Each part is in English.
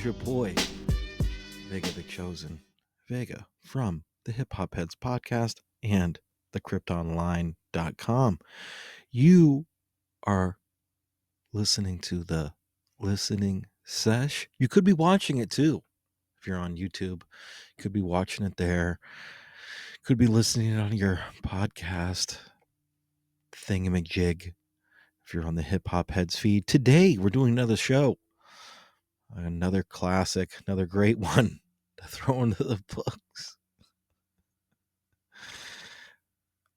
your boy, Vega the Chosen. Vega from the HipHopHeads Podcast and the CryptOnline.com. You are listening to the Listening Sesh. You could be watching it too. If you're on YouTube, you could be watching it there. Could be listening on your podcast thingamajig. If you're on the HipHopHeads feed. Today, we're doing another show. Another classic, another great one to throw into the books.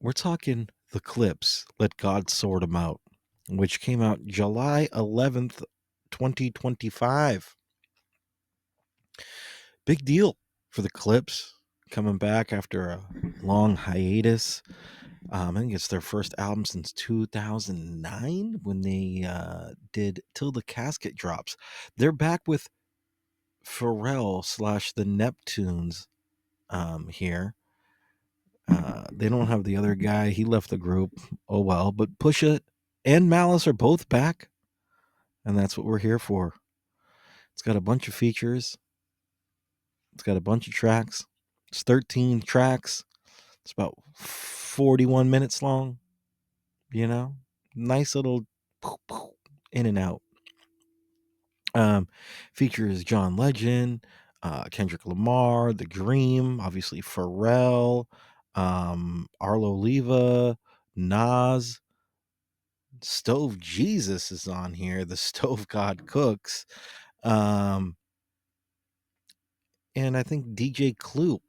We're talking the Clipse, Let God Sort 'Em Out, which came out July 11th, 2025. Big deal for the Clipse, coming back after a long hiatus. I think it's their first album since 2009 when they did Till the Casket Drops. They're back with Pharrell / the Neptunes here. They don't have the other guy. He left the group. Oh well. But Pusha and Malice are both back. And that's what we're here for. It's got a bunch of features. It's got a bunch of tracks. It's 13 tracks. It's about 41 minutes long. You know? Nice little in and out. Features John Legend, Kendrick Lamar, The Dream, obviously Pharrell, Arlo Leva, Nas, Stove Jesus is on here. The Stove God Cooks, and I think DJ Clue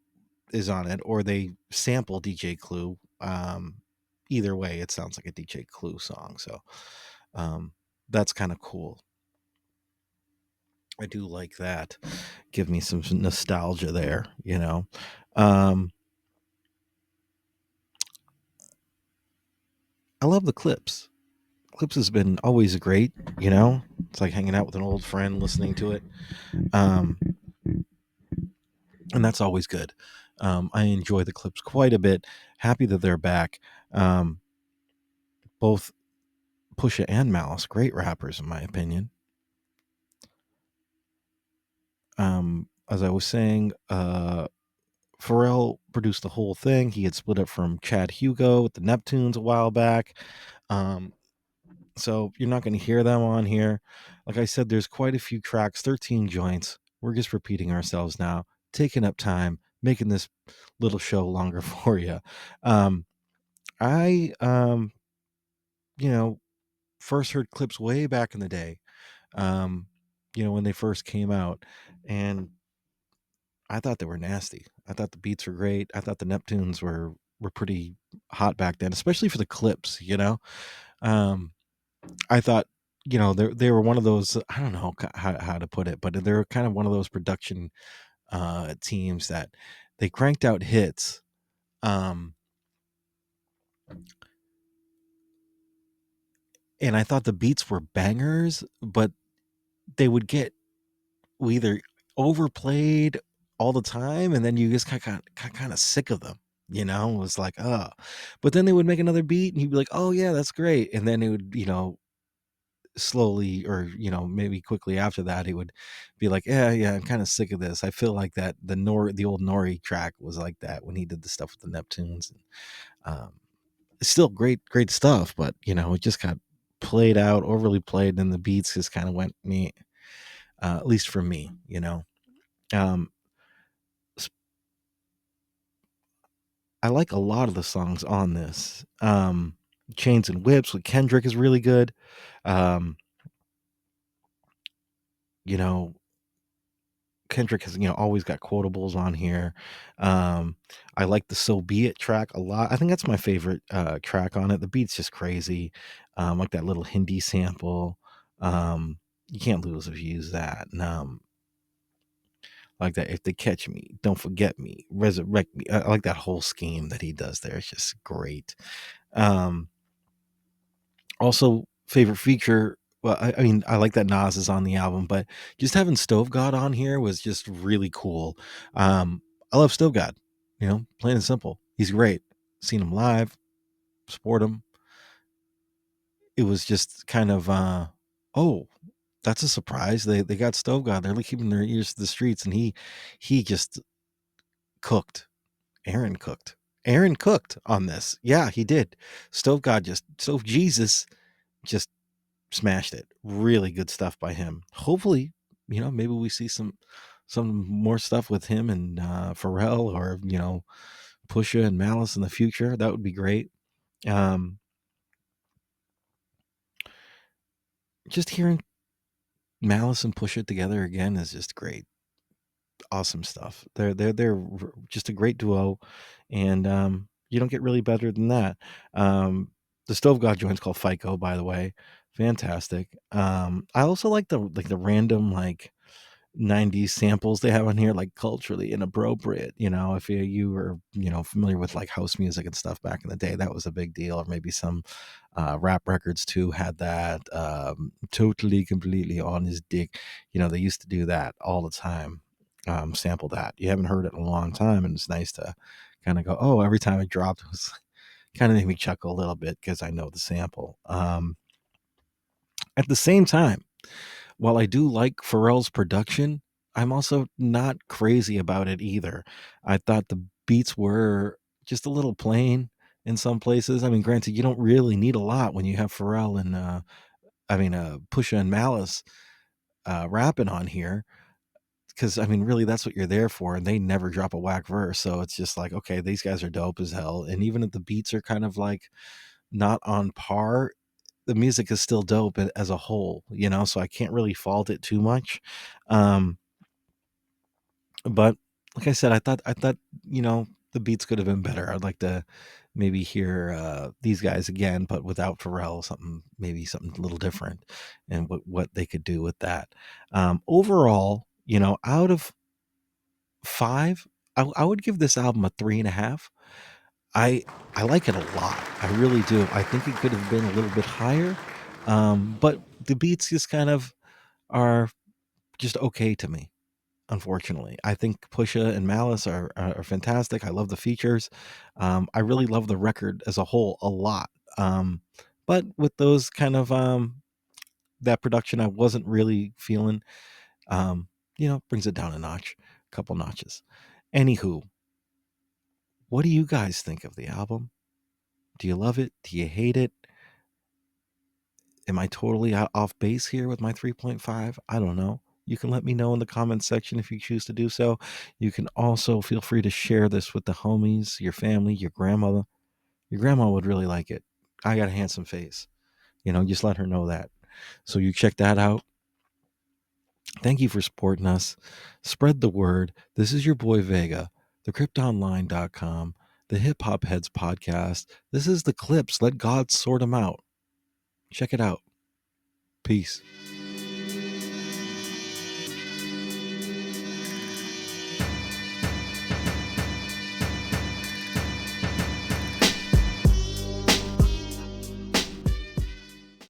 is on it, or they sample DJ Clue. Either way, it sounds like a DJ Clue song, so that's kind of cool. I do like that. Give me some nostalgia there, you know. I love the Clipse. Clipse has been always great, you know. It's like hanging out with an old friend, listening to it, and that's always good. I enjoy the Clipse quite a bit. Happy that they're back. Both Pusha and Malice, great rappers in my opinion. As I was saying, Pharrell produced the whole thing. He had split up from Chad Hugo with the Neptunes a while back. So you're not going to hear them on here. Like I said, there's quite a few tracks, 13 joints. We're just repeating ourselves now, taking up time, making this little show longer for you. I first heard Clipse way back in the day, when they first came out, and I thought they were nasty. I thought the beats were great. I thought the Neptunes were pretty hot back then, especially for the Clipse, you know. I thought, they were one of those, I don't know how to put it, but they're kind of one of those production teams that they cranked out hits. And I thought the beats were bangers, but they would get either overplayed all the time, and then you just kind of sick of them. It was like, but then they would make another beat and you'd be like, oh yeah, that's great. And then it would, slowly, or maybe quickly after that, he would be like, yeah, I'm kind of sick of this. I feel like that the old Nori track was like that when he did the stuff with the Neptunes. And it's still great stuff, but it just got played out, overly played, and the beats just kind of went me, at least for me. I like a lot of the songs on this. Chains and Whips with Kendrick is really good. Kendrick has, always got quotables on here. I like the So Be It track a lot. I think that's my favorite track on it. The beat's just crazy. Like that little Hindi sample. You can't lose if you use that. And, like that, if they catch me, don't forget me, resurrect me. I like that whole scheme that he does there. It's just great. Also, favorite feature. Well, I mean, I like that Nas is on the album, but just having Stove God on here was just really cool. I love Stove God, plain and simple. He's great. Seen him live, support him. It was just kind of, That's a surprise. They got Stove God. They're like keeping their ears to the streets, and he just cooked. Aaron cooked on this. Yeah, he did. Stove Jesus just smashed it. Really good stuff by him. Hopefully, maybe we see some more stuff with him and Pharrell, or Pusha and Malice in the future. That would be great. Just hearing Malice and Pusha together again is just great. Awesome stuff. They're just a great duo, and you don't get really better than that. The Stove God joint's called FICO, by the way. Fantastic. I also like the random 90s samples they have on here, like culturally inappropriate. If you were familiar with like house music and stuff back in the day, that was a big deal. Or maybe some rap records too had that. Totally completely on his dick. They used to do that all the time. Sample that. You haven't heard it in a long time, and it's nice to kind of go, oh, every time it dropped, it was kind of made me chuckle a little bit because I know the sample. At the same time, while I do like Pharrell's production, I'm also not crazy about it either. I thought the beats were just a little plain in some places. I mean, granted, you don't really need a lot when you have Pharrell and Pusha and Malice rapping on here, because I mean, really, that's what you're there for, and they never drop a whack verse. So it's just like, okay, these guys are dope as hell, and even if the beats are kind of like not on par, the music is still dope as a whole, so I can't really fault it too much. Um, but like I said, I thought, the beats could have been better. I'd like to maybe hear these guys again, but without Pharrell, maybe something a little different, and what they could do with that. Overall, out of 5, I would give this album a 3.5. I I like it a lot. I really do. I think it could have been a little bit higher, but the beats just kind of are just okay to me. Unfortunately, I think Pusha and Malice are fantastic. I love the features. I really love the record as a whole a lot. Um, but with those kind of that production, I wasn't really feeling. Um, brings it down a couple notches. Anywho, what do you guys think of the album? Do you love it? Do you hate it? Am I totally off base here with my 3.5? I don't know. You can let me know in the comments section if you choose to do so. You can also feel free to share this with the homies, your family, your grandmother. Your grandma would really like it. I got a handsome face. Just let her know that. So you check that out. Thank you for supporting us. Spread the word. This is your boy Vega, thecryptonline.com, the HipHopHeads Podcast. This is the Clipse. Let God sort them out. Check it out. Peace.